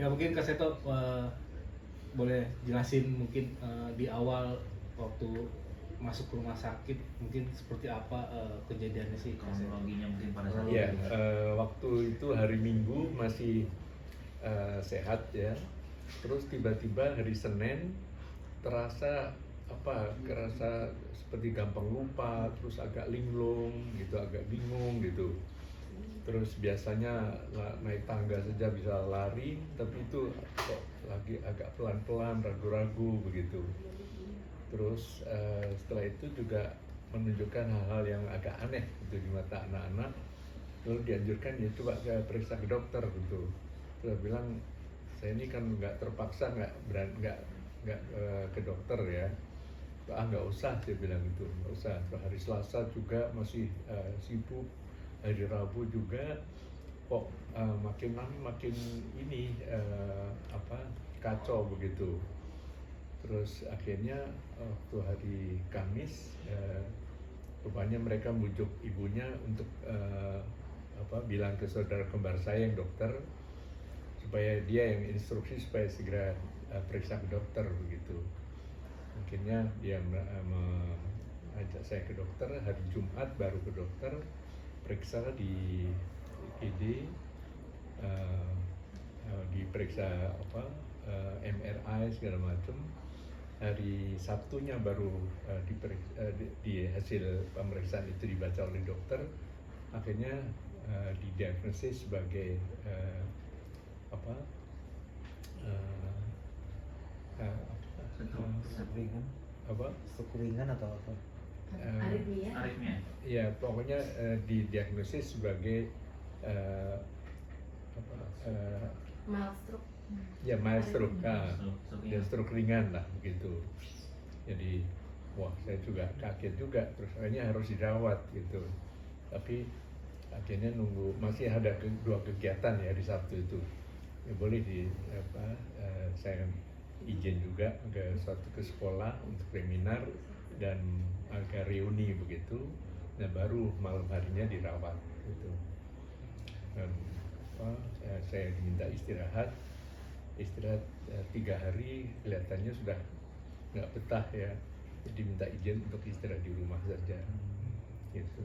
Ya mungkin Kak Seto boleh jelasin mungkin di awal waktu masuk ke rumah sakit mungkin seperti apa kejadiannya sih Kak Seto? Kronologinya mungkin pada saat Iya, itu. waktu itu hari Minggu masih sehat ya. Terus tiba-tiba hari Senin terasa kerasa seperti gampang lupa, terus agak linglung gitu, agak bingung gitu. Terus biasanya naik tangga saja bisa lari, tapi itu kok lagi agak pelan-pelan, ragu-ragu begitu. Terus setelah itu juga menunjukkan hal-hal yang agak aneh gitu di mata anak-anak. Lalu dianjurkan ya coba periksa ke dokter gitu. Terus bilang saya ini kan nggak terpaksa nggak ke dokter ya. Nggak usah, saya bilang gitu, nggak usah. Terus hari Selasa juga masih sibuk, hari Rabu juga kok makin lama makin ini kacau begitu. Terus akhirnya waktu hari Kamis rupanya mereka bujuk ibunya untuk bilang ke saudara kembar saya yang dokter supaya dia yang instruksi supaya segera periksa ke dokter begitu. Akhirnya dia mengajak saya ke dokter hari Jumat, baru ke dokter, periksa di IGD, diperiksa MRI segala macam. Hari Sabtunya baru di hasil pemeriksaan itu dibaca oleh dokter, akhirnya didiagnosis sebagai stroke ringan atau apa? Aritmia. Ya pokoknya didiagnosis sebagai mild stroke. Ya mild stroke, Stroke stroke ringan lah begitu. Jadi wah saya juga kaget juga, terus akhirnya harus dirawat gitu. Tapi akhirnya nunggu, masih ada dua kegiatan ya di Sabtu itu. Ya boleh saya izin juga ke sekolah untuk seminar dan agak reuni begitu. Nah baru malam harinya dirawat gitu. Dan saya diminta istirahat 3 hari, kelihatannya sudah nggak betah ya, jadi minta izin untuk istirahat di rumah saja gitu.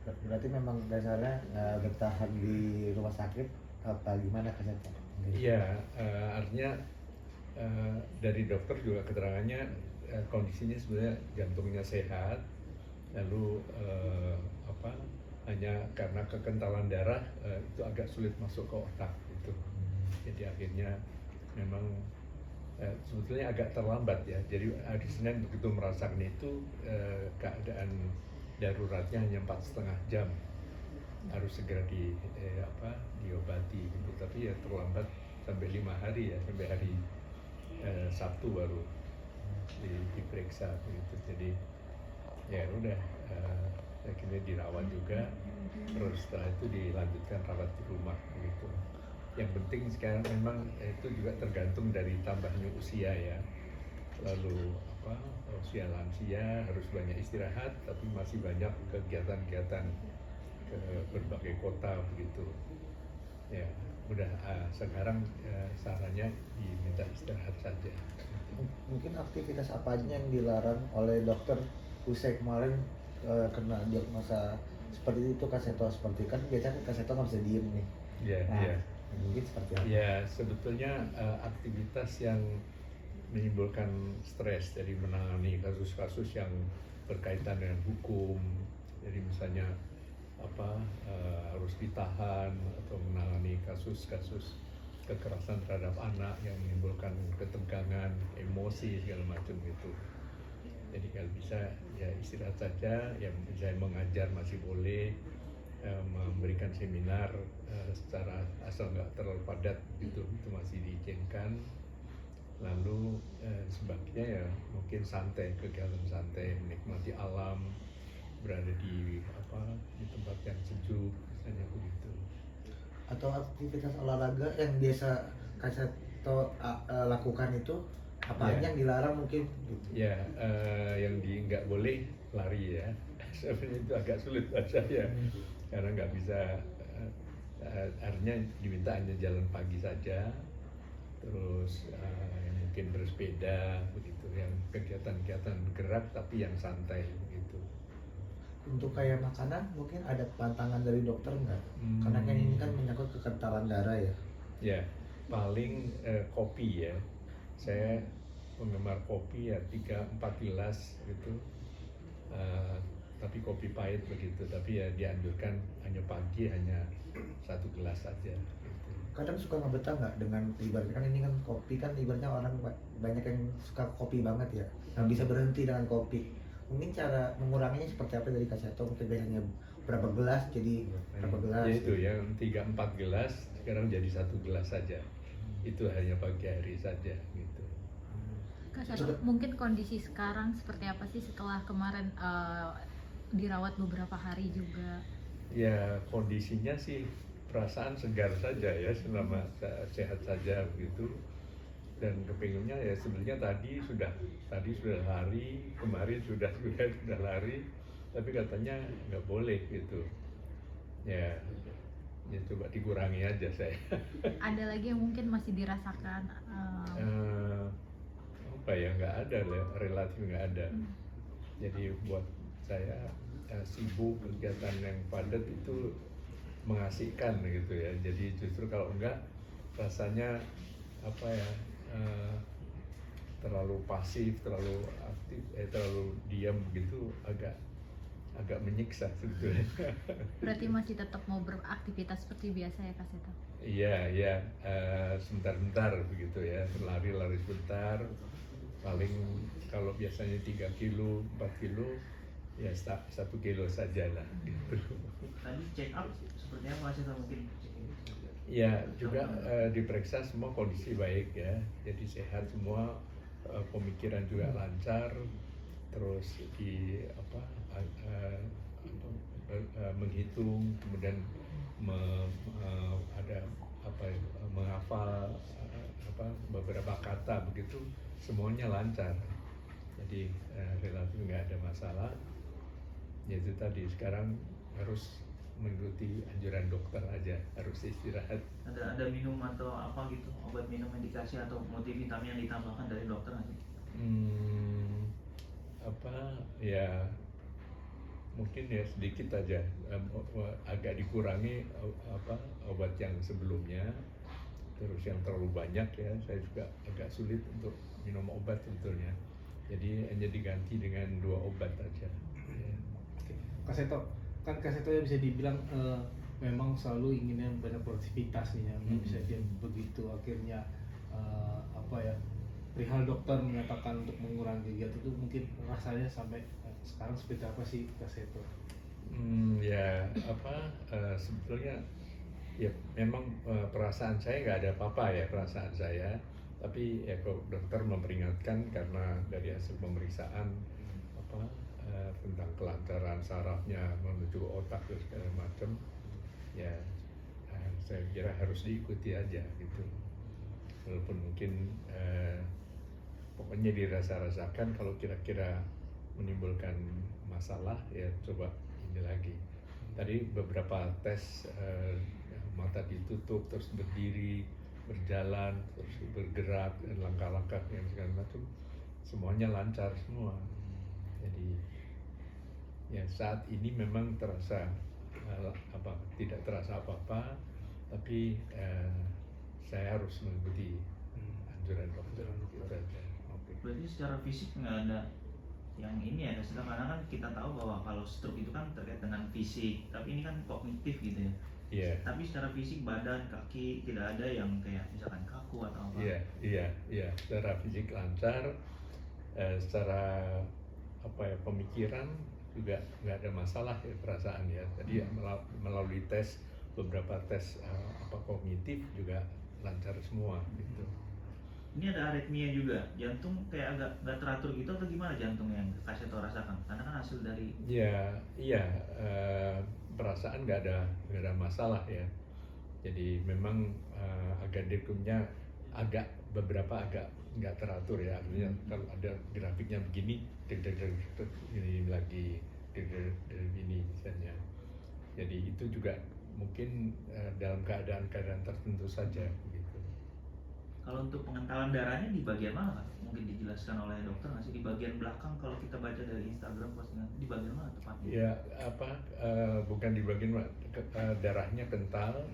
Berarti memang dasarnya bertahan di rumah sakit apa gimana kesannya? Iya, artinya dari dokter juga keterangannya kondisinya sebenarnya jantungnya sehat, lalu hanya karena kekentalan darah itu agak sulit masuk ke otak gitu. Jadi akhirnya memang sebetulnya agak terlambat ya. Jadi hari Senin begitu merasakan itu keadaan daruratnya hanya 4,5 jam, harus segera diobati gitu. Tapi ya terlambat sampai 5 hari ya, sampai hari Sabtu baru diperiksa begitu. Jadi ya udah akhirnya dirawat juga, terus setelah itu dilanjutkan rawat di rumah begitu. Yang penting sekarang memang itu juga tergantung dari tambahnya usia ya. Lalu usia lansia harus banyak istirahat, tapi masih banyak kegiatan-kegiatan ke berbagai kota begitu. Ya, udah sekarang sarannya diminta istirahat saja. Mungkin aktivitas apa aja yang dilarang oleh dokter usai kemarin kena diagnosa seperti itu Kaseto, seperti kan biasanya Kaseto nggak bisa diem nih. Iya. Mungkin seperti apa? Ya sebetulnya aktivitas yang menimbulkan stres dari menangani kasus-kasus yang berkaitan dengan hukum. Jadi misalnya harus ditahan atau menangani kasus-kasus kekerasan terhadap anak yang menimbulkan ketegangan, emosi segala macam gitu. Jadi kalau bisa ya istirahat saja, yang bisa mengajar masih boleh, memberikan seminar secara asal nggak terlalu padat gitu, itu masih diizinkan. Lalu sebaiknya ya mungkin santai, kegiatan santai, menikmati alam, berada di tempat yang sejuk misalnya begitu. Atau aktivitas olahraga yang biasa Kaseto lakukan itu apa aja yang dilarang mungkin gitu? Ya yang nggak boleh lari ya. Sebenarnya itu agak sulit buat saya karena nggak bisa artinya diminta hanya jalan pagi saja, terus yang mungkin bersepeda begitu, yang kegiatan-kegiatan gerak tapi yang santai begitu. Untuk kayak makanan mungkin ada pantangan dari dokter nggak? Karena kan ini kan menyangkut kekentalan darah ya. Ya, paling kopi ya. Saya penggemar kopi ya 3-4 gelas gitu. Tapi kopi pahit begitu, tapi ya dianjurkan hanya pagi, hanya 1 gelas saja gitu. Kadang suka ngebetah nggak dengan ibaratnya kan ini kan kopi kan ibaratnya orang banyak yang suka kopi banget ya, nggak bisa berhenti dengan kopi. Mungkin cara menguranginya seperti apa dari Kak Seto? Mungkin biasanya berapa gelas jadi berapa gelas? Ya itu yang 3-4 gelas sekarang jadi 1 gelas saja. Itu hanya pagi hari saja gitu. Kak Seto, mungkin kondisi sekarang seperti apa sih setelah kemarin dirawat beberapa hari juga? Ya kondisinya sih perasaan segar saja ya, selama sehat saja begitu. Dan kepinginnya ya sebenarnya tadi sudah lari, kemarin sudah lari, tapi katanya nggak boleh gitu. Ya coba dikurangi aja saya. Ada lagi yang mungkin masih dirasakan? Apa ya, nggak ada, relatif nggak ada. Jadi buat saya sibuk, kegiatan yang padat itu mengasihkan gitu ya. Jadi justru kalau enggak rasanya apa ya, terlalu pasif, terlalu aktif, terlalu diam gitu, agak menyiksa sebetulnya. Berarti masih tetap mau beraktivitas seperti biasa ya Kak Seto? Iya, sebentar-bentar begitu ya, lari sebentar. Paling kalau biasanya 3 kilo, 4 kilo, ya 1 kilo saja lah gitu. Tadi check up seperti apa sih, mungkin? Ya juga diperiksa semua kondisi baik ya, jadi sehat semua, pemikiran juga lancar, terus menghitung, kemudian menghafal beberapa kata begitu, semuanya lancar. Jadi relatif nggak ada masalah. Yaitu tadi, sekarang harus mengikuti anjuran dokter aja, harus istirahat. Ada minum atau apa gitu, obat minum indikasi atau multivitamin yang ditambahkan dari dokter nanti? Ya mungkin ya sedikit aja, agak dikurangi obat yang sebelumnya. Terus yang terlalu banyak ya, saya juga agak sulit untuk minum obat sebetulnya. Jadi hanya diganti dengan 2 obat aja. Kak Seto, kan Kak Seto ya bisa dibilang memang selalu inginnya banyak produktivitas nih ya, bisa dia begitu, akhirnya perihal dokter menyatakan untuk mengurangi kegiatan itu, mungkin rasanya sampai sekarang seperti apa sih Kak Seto? Sebetulnya ya memang perasaan saya nggak ada apa-apa ya, perasaan saya, tapi ya kok dokter memperingatkan karena dari hasil pemeriksaan tentang kelancaran sarafnya menuju otak dan segala macam, ya saya kira harus diikuti aja gitu. Walaupun mungkin pokoknya dirasa-rasakan kalau kira-kira menimbulkan masalah, ya coba ini lagi. Tadi beberapa tes, mata ditutup terus berdiri, berjalan, terus bergerak, dan langkah-langkah yang segala macam, semuanya lancar semua. Jadi ya saat ini memang terasa tidak terasa apa-apa, tapi saya harus mengikuti anjuran dokter gitu aja. Berarti secara fisik nggak ada yang ini ya, karena kan kita tahu bahwa kalau stroke itu kan terkait dengan fisik, tapi ini kan kognitif gitu ya. Iya. Tapi secara fisik, badan, kaki tidak ada yang kayak misalkan kaku atau apa. Iya. Secara fisik lancar, secara pemikiran juga nggak ada masalah ya, perasaan ya. Tadi melalui tes, beberapa tes kognitif juga lancar semua gitu. Ini ada aritmia juga, jantung kayak agak nggak teratur gitu atau gimana jantung yang Kak Seto rasakan? Karena kan hasil dari perasaan nggak ada masalah ya. Jadi memang agak dekumnya beberapa agak nggak teratur ya. Artinya kalau ada grafiknya begini, ini lagi ini misalnya. Jadi itu juga mungkin dalam keadaan-keadaan tertentu saja gitu. Kalau untuk pengentalan darahnya di bagian mana, Pak? Mungkin dijelaskan oleh dokter nggak sih, di bagian belakang kalau kita baca dari Instagram postingan, di bagian mana tepatnya? Ya bukan di bagian darahnya kental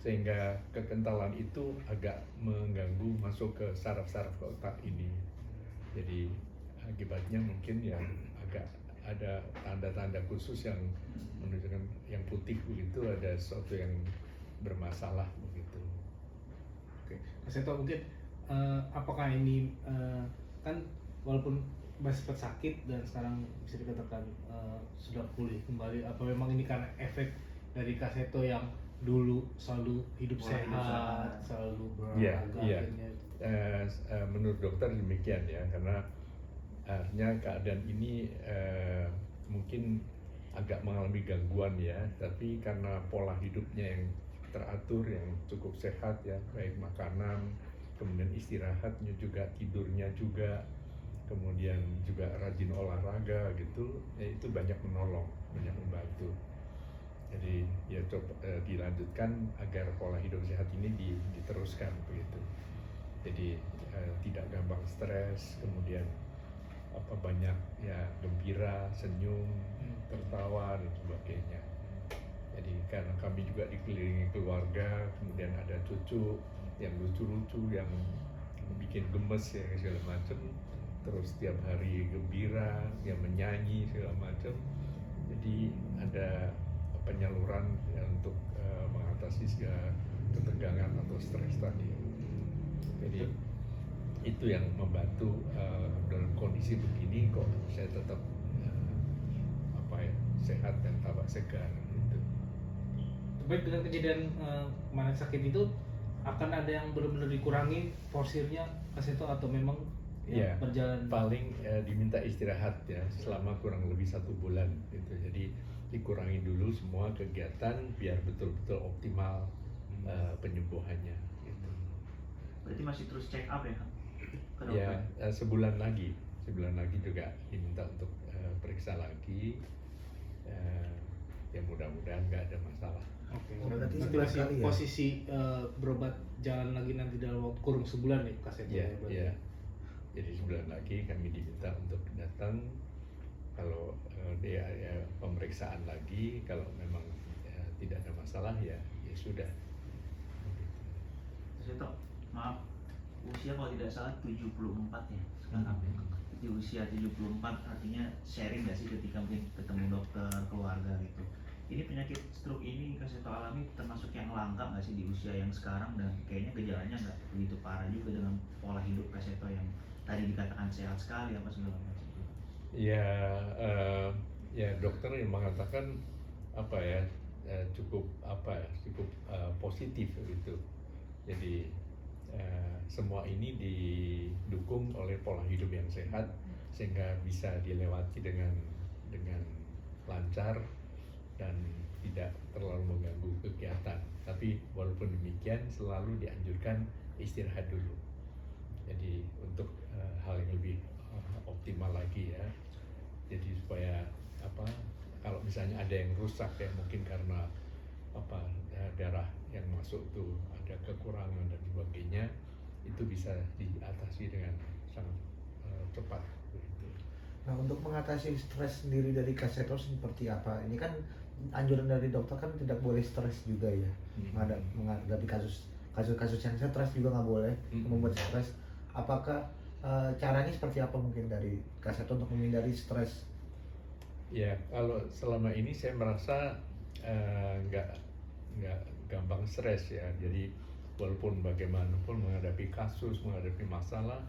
sehingga kekentalan itu agak mengganggu masuk ke saraf-saraf otak ini. Jadi akibatnya mungkin ya agak ada tanda-tanda khusus yang menunjukkan yang putih begitu ada sesuatu yang bermasalah begitu. Oke, Mas Seto mungkin apakah ini kan walaupun masih sempat sakit dan sekarang bisa dikatakan sudah pulih kembali, apa memang ini karena efek dari Kak Seto yang dulu selalu hidup Pola hidup sehat, sehat. selalu Iya, berolahraga iya. akhirnya Menurut dokter demikian ya, karena akhirnya keadaan ini mungkin agak mengalami gangguan ya, tapi karena pola hidupnya yang teratur, yang cukup sehat ya, baik makanan, kemudian istirahatnya juga, tidurnya juga, kemudian juga rajin olahraga gitu, ya itu banyak menolong, banyak membantu. Jadi ya coba dilanjutkan agar pola hidup sehat ini diteruskan begitu. Jadi tidak gampang stres, kemudian banyak ya gembira, senyum, tertawa dan sebagainya. Jadi karena kami juga dikelilingi keluarga, kemudian ada cucu yang lucu-lucu, yang bikin gemes ya segala macam. Terus setiap hari gembira, yang menyanyi segala macam. Jadi ada penyaluran ya, untuk mengatasi segala ketegangan atau stres tadi. Jadi itu yang membantu dalam kondisi begini kok saya tetap sehat dan tambah segar gitu. baik dengan kejadian kemarin sakit itu akan ada yang benar-benar dikurangi porsirnya Kak Seto atau memang Ya, berjalan paling diminta istirahat ya selama kurang lebih 1 bulan gitu. Jadi dikurangi dulu semua kegiatan biar betul-betul optimal penyembuhannya gitu. Berarti masih terus check up ya, Kak? Ke dokter? Ya, sebulan lagi juga diminta untuk periksa lagi. Ya mudah-mudahan nggak ada masalah. Oke, Oh, berarti berarti sebulan masih sekali ya? posisi berobat jalan lagi nanti dalam waktu kurun sebulan nih Kak Seto. Iya, berarti. iya. Jadi sebulan lagi kami diminta untuk datang kalau dia ya, pemeriksaan lagi, kalau memang tidak ada masalah ya sudah. Seto, maaf, usia kalau tidak salah 74 ya sekarang. Di usia 74 artinya sharing nggak sih ketika mungkin ketemu dokter, keluarga gitu. Ini penyakit stroke ini Kak Seto alami termasuk yang langka nggak sih di usia yang sekarang, dan kayaknya gejalanya nggak begitu parah juga dengan pola hidup Kak Seto yang tadi dikatakan sehat sekali apa segala macam. Ya dokter yang mengatakan cukup positif gitu. Jadi semua ini didukung oleh pola hidup yang sehat sehingga bisa dilewati dengan lancar dan tidak terlalu mengganggu kegiatan. Tapi walaupun demikian selalu dianjurkan istirahat dulu. Jadi untuk hal yang lebih optimal lagi ya. Jadi supaya kalau misalnya ada yang rusak ya mungkin karena darah yang masuk tuh ada kekurangan dan sebagainya, itu bisa diatasi dengan sangat cepat begitu. Nah, untuk mengatasi stres sendiri dari Kak Seto seperti apa? Ini kan anjuran dari dokter kan tidak boleh stres juga ya. Menghadapi kasus-kasus yang stres juga nggak boleh membuat stres. Apakah caranya seperti apa mungkin dari Kak Seto untuk menghindari stres? Ya, kalau selama ini saya merasa nggak gampang stres ya. Jadi walaupun bagaimanapun menghadapi kasus, menghadapi masalah,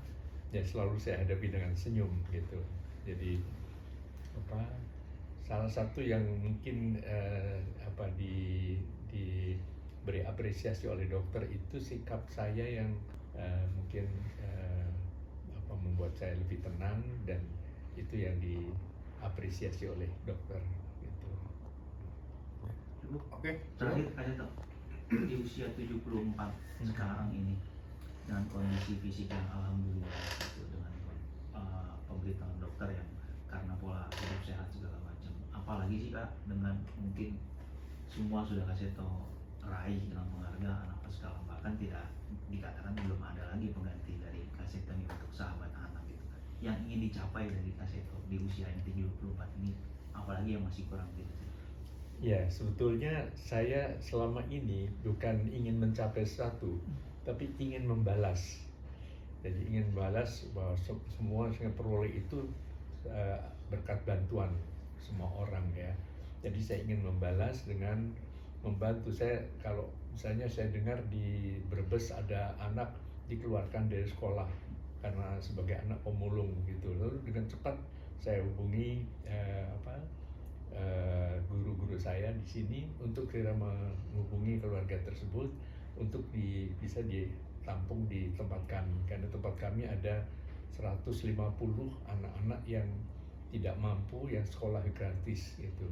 ya selalu saya hadapi dengan senyum gitu. Jadi salah satu yang mungkin diberi apresiasi oleh dokter itu sikap saya yang mungkin membuat saya lebih tenang, dan itu yang diapresiasi oleh dokter gitu. Oke. Terakhir Kak Seto, di usia 74 sekarang ini dengan kondisi fisik yang alhamdulillah gitu, dengan pemberitahuan dokter yang karena pola hidup sehat segala macam, apalagi sih Kak dengan mungkin semua sudah Kaseto raih dalam penghargaan apa segala, bahkan tidak dikatakan belum ada lagi pengganti dari Kaseto ini untuk sahabat anak gitu. Yang ingin dicapai dari Kaseto di usia yang 74 ini, apalagi yang masih kurang gitu. Ya, sebetulnya saya selama ini bukan ingin mencapai sesuatu, tapi ingin membalas. Jadi ingin membalas bahwa semua yang saya peroleh itu berkat bantuan semua orang ya. Jadi saya ingin membalas dengan membantu. Saya kalau misalnya saya dengar di Brebes ada anak dikeluarkan dari sekolah karena sebagai anak pemulung gitu, lalu dengan cepat saya hubungi guru-guru saya di sini untuk kira menghubungi keluarga tersebut untuk bisa ditampung di tempat kami, karena tempat kami ada 150 anak-anak yang tidak mampu yang sekolah gratis gitu.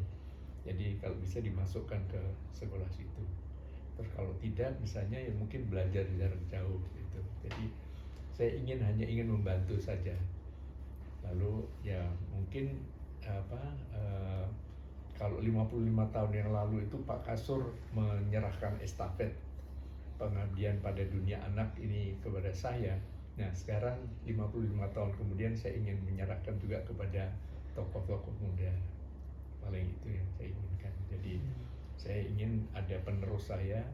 Jadi kalau bisa dimasukkan ke sekolah situ. Terus kalau tidak misalnya ya mungkin belajar jarak jauh gitu. Jadi saya hanya ingin membantu saja. Lalu ya mungkin kalau 55 tahun yang lalu itu Pak Kasur menyerahkan estafet pengabdian pada dunia anak ini kepada saya. Nah sekarang 55 tahun kemudian saya ingin menyerahkan juga kepada tokoh-tokoh muda. Paling itu yang saya inginkan. Jadi saya ingin ada penerus saya,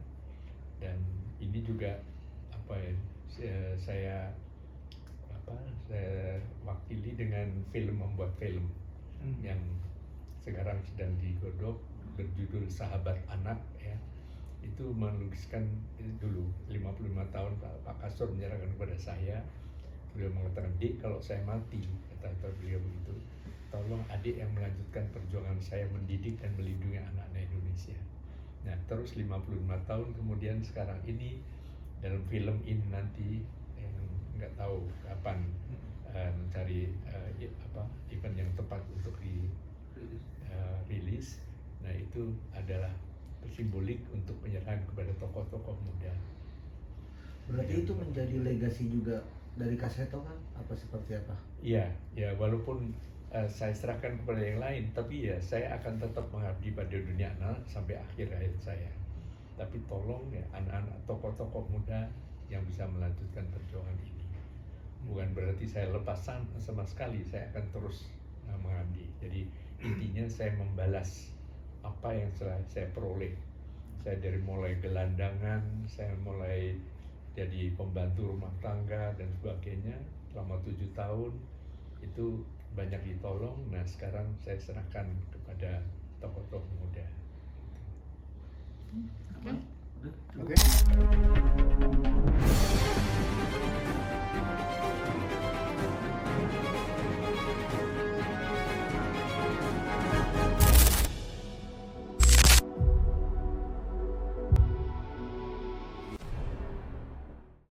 dan ini juga saya wakili dengan membuat film yang sekarang sedang digodok berjudul Sahabat Anak ya. Itu melukiskan dulu 55 tahun Pak Kasur menyerahkan kepada saya. Beliau mengatakan, "Dik, kalau saya mati," kata beliau begitu, "tolong adik yang melanjutkan perjuangan saya mendidik dan melindungi anak-anak Indonesia." Nah, terus 55 tahun kemudian sekarang ini dalam film ini nanti yang nggak tahu kapan mencari event yang tepat untuk rilis. Nah, itu adalah simbolik untuk penyerahan kepada tokoh-tokoh muda. Berarti itu menjadi legasi juga dari Kaseto kan? Apa seperti apa? Iya, ya walaupun saya serahkan kepada yang lain, tapi ya saya akan tetap mengabdi pada dunia anak sampai akhir hayat saya. Tapi tolong ya anak-anak tokoh-tokoh muda yang bisa melanjutkan perjuangan ini. Bukan berarti saya lepas sama sekali, saya akan terus mengabdi. Jadi intinya saya membalas apa yang saya peroleh. Saya dari mulai gelandangan, saya mulai jadi pembantu rumah tangga dan sebagainya selama 7 tahun itu banyak ditolong. Nah sekarang saya serahkan kepada tokoh-tokoh muda. Oke. Oke.